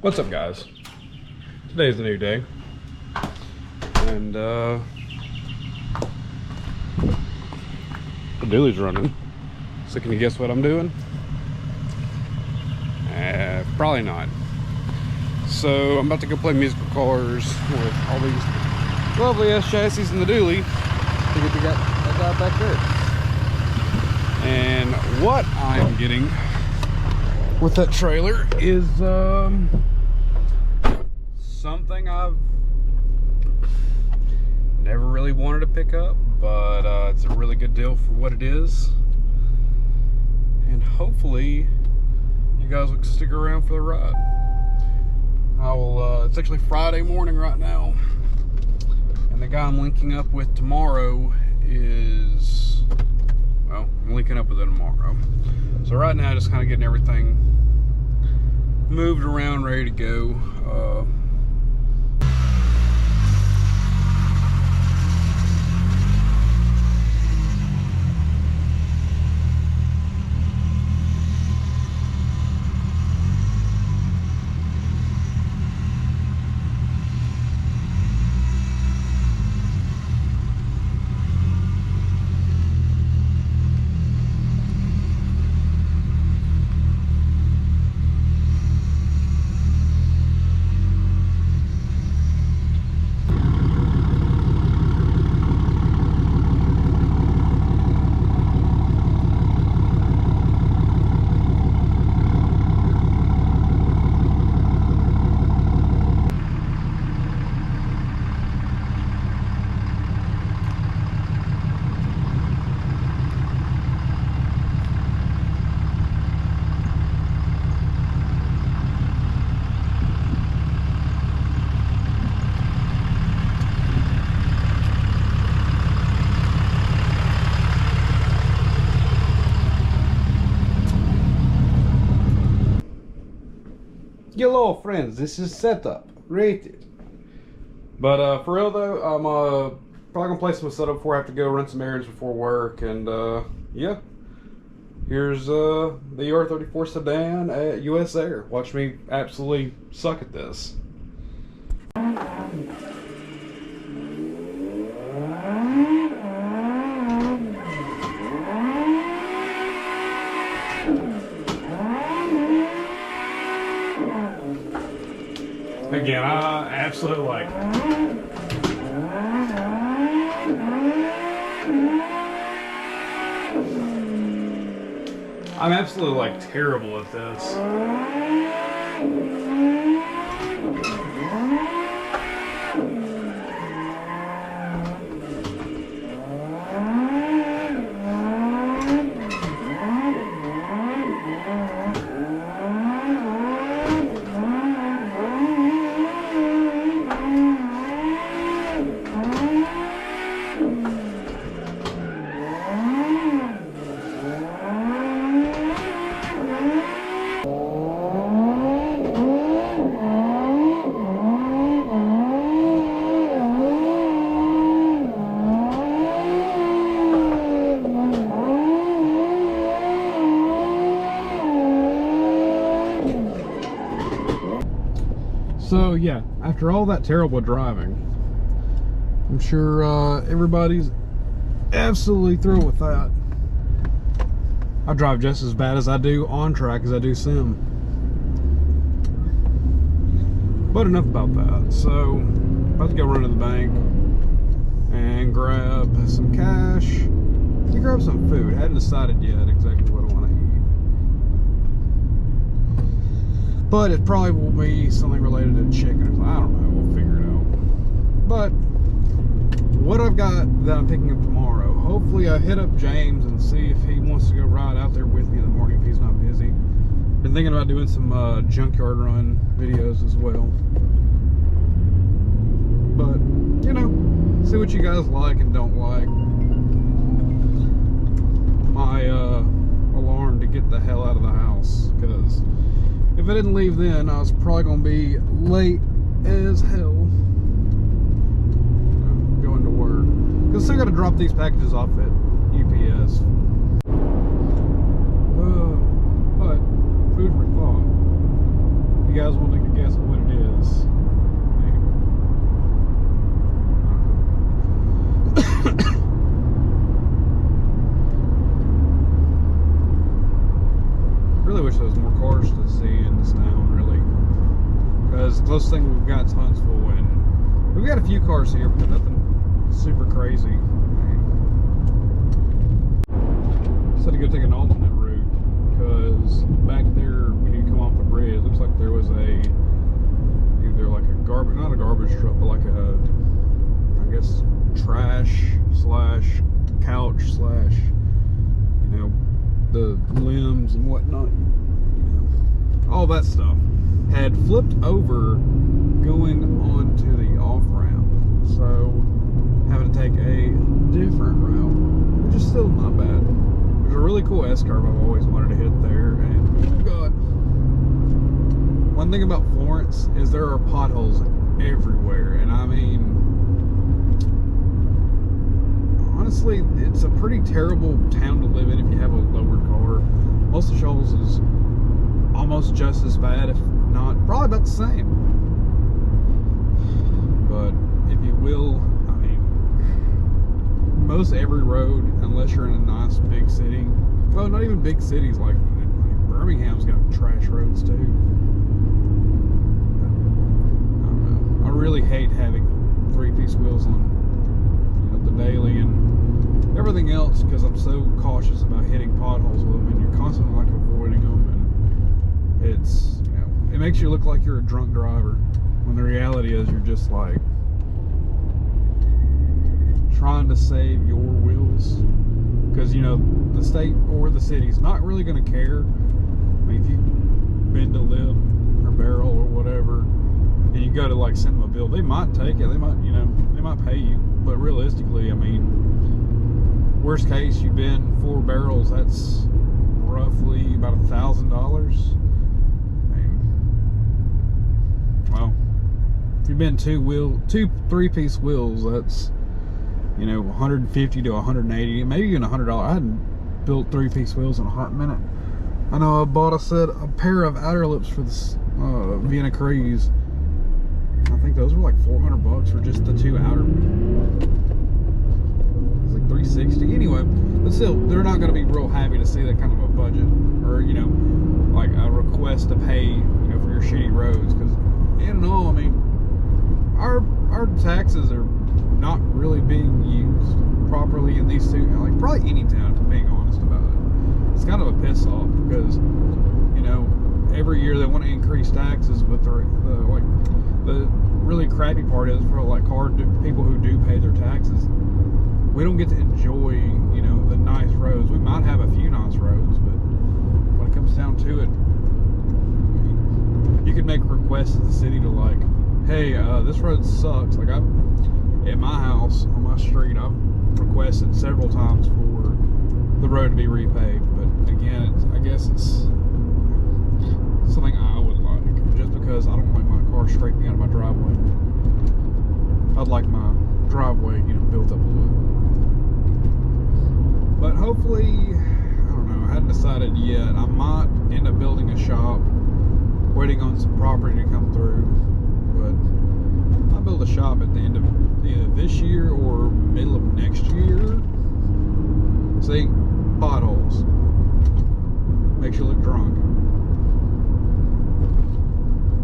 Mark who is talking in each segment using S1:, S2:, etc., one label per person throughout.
S1: What's up, guys? Today's a new day, and the dually's running. So can you guess what I'm doing? Probably not. So I'm about to go play musical cars with all these lovely ass chassis in the dually. I think we got that guy back there. And what I am getting with that trailer is something I've never really wanted to pick up, but it's a really good deal for what it is, and hopefully you guys will stick around for the ride. I will it's actually Friday morning right now, and the guy I'm linking up with tomorrow is, well, I'm linking up with him tomorrow. So right now just kind of getting everything moved around, ready to go. Hello friends, this is setup rated. But for real though, I'm probably gonna play some setup before I have to go run some errands before work. And yeah, here's the ER34 sedan at US Air. Watch me absolutely suck at this. Again, I absolutely like it. I'm absolutely like terrible at this. So yeah, after all that terrible driving, I'm sure everybody's absolutely thrilled with that. I drive just as bad as I do on track as I do sim. But enough about that. So, about to go run to the bank and grab some cash and grab some food. I hadn't decided yet exactly what I want to eat. But it probably will be something related to chicken or something. I don't know. We'll figure it out. But what I've got that I'm picking up tomorrow, hopefully I hit up James and see if he wants to go ride out there with me in the morning if he's not busy. Been thinking about doing some junkyard run videos as well. But, you know, see what you guys like and don't like. My alarm to get the hell out of the house, because if I didn't leave then, I was probably going to be late as hell going to work. Because I still got to drop these packages off at UPS. But, food for thought. you guys want to take a guess at what it is. Really wish there was more cars to see in this town, really. Because the closest thing we've got is Huntsville, and we've got a few cars here, but nothing super crazy. So to go take an alternate route, because back there, when you come off the bridge, it looks like there was either like a garbage, not a garbage truck, but like a, I guess, trash slash couch slash, you know, the limbs and whatnot, you know, all that stuff had flipped over going onto the off ramp, so having to take a different route, which is still not bad. There's a really cool S-curve I've always wanted to hit there, and oh god, one thing about Florence is there are potholes everywhere, and I mean, honestly, it's a pretty terrible town to live in if you have a lowered car. Most of Shoals is almost just as bad, if not probably about the same. But if you will, I mean, most every road, unless you're in a nice big city, well, not even big cities, like Birmingham's got trash roads too. But, I don't know. I really hate having 3-piece wheels on, you know, the daily and everything else, because I'm so cautious about hitting potholes with them, and you're constantly like avoiding them, and it's, you know, it makes you look like you're a drunk driver, when the reality is you're just like trying to save your wheels, because, you know, the state or the city's not really going to care. I mean, if you bend a lip or barrel or whatever, and you go to like send them a bill, they might take it, they might, you know, they might pay you, but realistically, I mean, worst case, you bend 4 barrels, that's roughly about $1,000. Well, if you bend 2 3-piece wheels, that's, you know, 150 to 180, maybe even $100. I hadn't built 3-piece wheels in a hot minute. I know I bought a pair of outer lips for this Vienna Crees. I think those were like $400 for just the 2 outer. $360 anyway, but still, they're not going to be real happy to see that kind of a budget, or, you know, like a request to pay, you know, for your shitty roads, because, you know, I mean, our taxes are not really being used properly in these two, like probably any town, if I'm being honest about it. It's kind of a piss off, because, you know, every year they want to increase taxes, but the really crappy part is for like people who do pay their taxes, we don't get to enjoy, you know, the nice roads. We might have a few nice roads, but when it comes down to it, I mean, you can make requests to the city to like, hey, this road sucks. Like, at my house, on my street, I've requested several times for the road to be repaved, but again, I guess it's something I would like, just because I don't like my car straightening out of my driveway. I'd like my driveway, you know, built up a little bit. But hopefully, I don't know, I hadn't decided yet. I might end up building a shop, waiting on some property to come through. But I'll build a shop at the end of either this year or middle of next year. See, potholes. Makes you look drunk.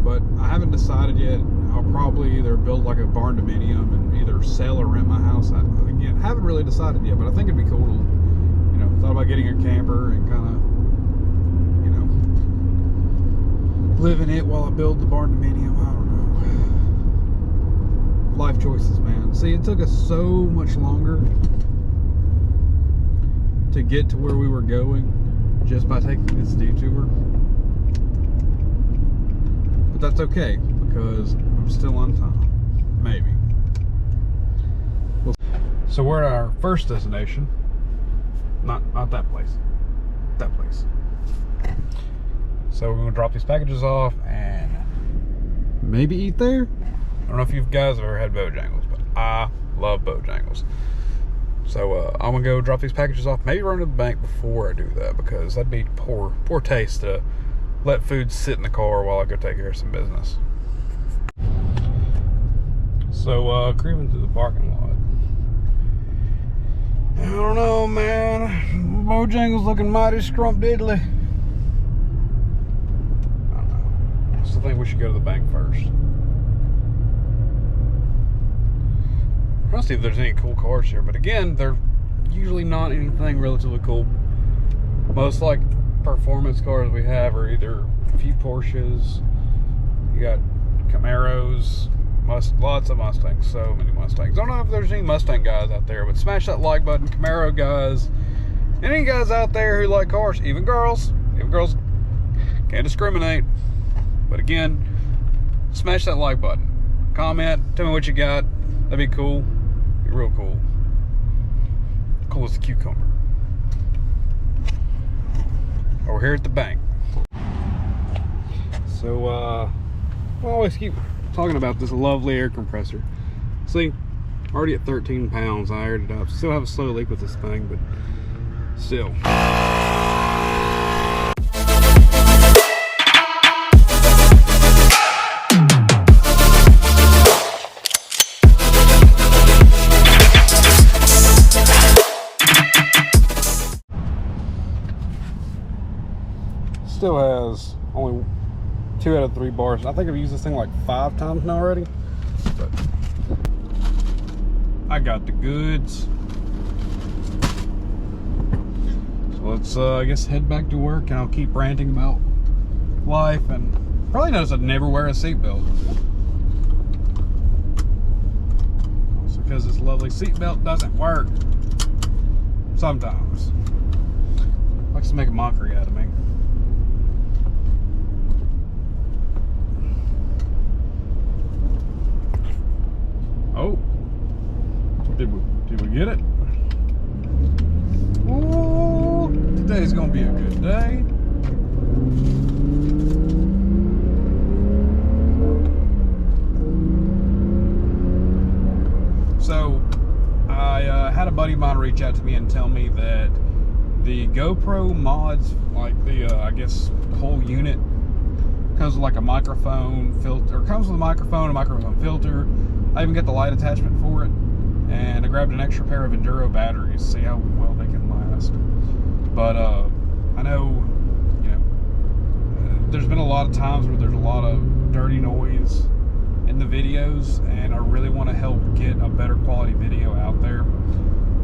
S1: But I haven't decided yet. I'll probably either build like a barn dominium and either sell or rent my house. Again, haven't really decided yet, but I think it'd be cool to, you know, thought about getting a camper and kind of, you know, live in it while I build the barn dominium. I don't know. Life choices, man. See, it took us so much longer to get to where we were going just by taking this detour. But that's okay, because I'm still on time. Maybe. So we're at our first destination. Not that place. That place. So we're going to drop these packages off and maybe eat there. I don't know if you guys have ever had Bojangles, but I love Bojangles. So I'm going to go drop these packages off. Maybe run to the bank before I do that, because that'd be poor taste to let food sit in the car while I go take care of some business. So, creeping through the parking lot. I don't know, man. Bojangles looking mighty scrump-diddly. I don't know. I still think we should go to the bank first. I'll see if there's any cool cars here, but again, they're usually not anything relatively cool. Most like performance cars we have are either a few Porsches, you got Camaros, lots of Mustangs, so many Mustangs. I don't know if there's any Mustang guys out there, but smash that like button, Camaro guys, any guys out there who like cars, even girls can't discriminate. But again, smash that like button, comment, tell me what you got. That'd be cool. Be real cool. Cool as a cucumber. We're here at the bank. So, I always keep talking about this lovely air compressor. See, already at 13 pounds, I aired it up. Still have a slow leak with this thing, but still. Still has only 2 out of 3 bars. I think I've used this thing like 5 times now already, but I got the goods. So let's I guess head back to work, and I'll keep ranting about life. And probably notice I'd never wear a seatbelt. Also because this lovely seatbelt doesn't work sometimes. Likes to make a mockery out of me. Oh, did we get it? Ooh, today's gonna be a good day. So, I had a buddy of mine reach out to me and tell me that the GoPro mods, like the I guess whole unit, comes with like a microphone filter, comes with a microphone filter. I even got the light attachment for it, and I grabbed an extra pair of Enduro batteries, see how well they can last. But I know, you know, there's been a lot of times where there's a lot of dirty noise in the videos, and I really want to help get a better quality video out there.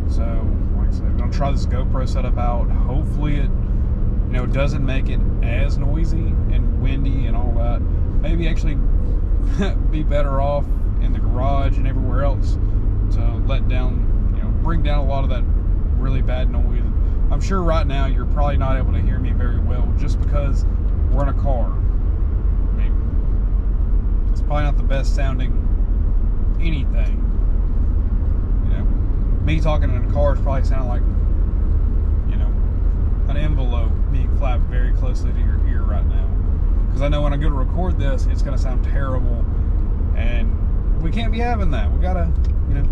S1: So, like I said, I'm gonna try this GoPro setup out. Hopefully it, you know, doesn't make it as noisy and windy and all that. Maybe actually be better off in the garage and everywhere else to let down, you know, bring down a lot of that really bad noise. I'm sure right now you're probably not able to hear me very well just because we're in a car. I mean, it's probably not the best sounding anything. You know, me talking in a car is probably sounding like, you know, an envelope being clapped very closely to your ear right now. Because I know when I go to record this, it's going to sound terrible, and we can't be having that. We gotta, you know,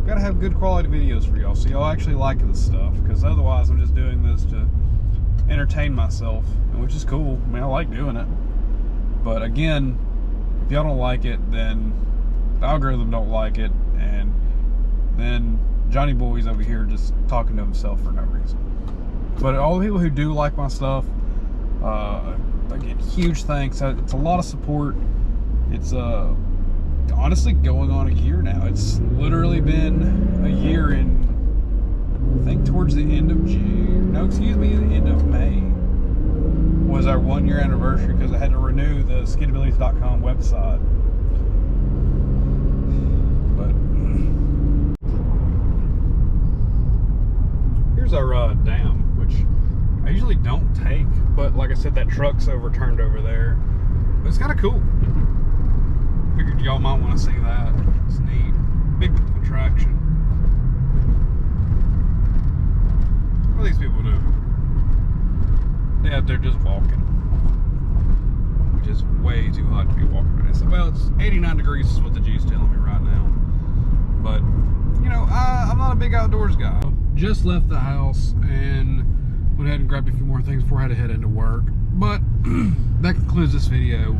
S1: gotta have good quality videos for y'all, so y'all actually like this stuff. Because otherwise, I'm just doing this to entertain myself, which is cool. I mean, I like doing it. But again, if y'all don't like it, then the algorithm don't like it, and then Johnny Boy's over here just talking to himself for no reason. But all the people who do like my stuff, again, huge thanks. It's a lot of support. It's honestly going on a year now. It's literally been a year in, I think towards the end of June, no, excuse me, the end of May was our 1-year anniversary, because I had to renew the SkidBillies.com website. But here's our dam, which I usually don't take, but like I said, that truck's overturned over there. But it's kind of cool. Figured y'all might want to see that. It's neat. Big attraction. What do these people do? Yeah, they're just walking. Which is way too hot to be walking right now. So, well, it's 89 degrees is what the G's telling me right now. But, you know, I'm not a big outdoors guy. Just left the house, and went ahead and grabbed a few more things before I had to head into work. But that concludes this video.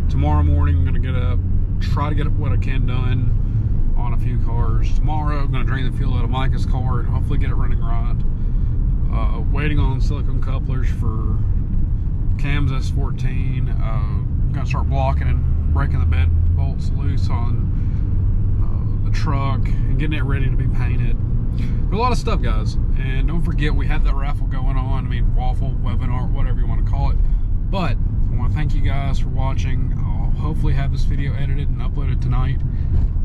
S1: Tomorrow morning, I'm going to get up, try to get what I can done on a few cars. Tomorrow, I'm going to drain the fuel out of Micah's car and hopefully get it running right. Waiting on silicone couplers for Cam's S14. Going to start blocking and breaking the bed bolts loose on the truck and getting it ready to be painted. There's a lot of stuff, guys, and don't forget we had that raffle going on. I mean, waffle, webinar, whatever you want to call it. But I want to thank you guys for watching. I'll hopefully have this video edited and uploaded tonight.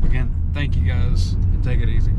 S1: Again, thank you guys, and take it easy.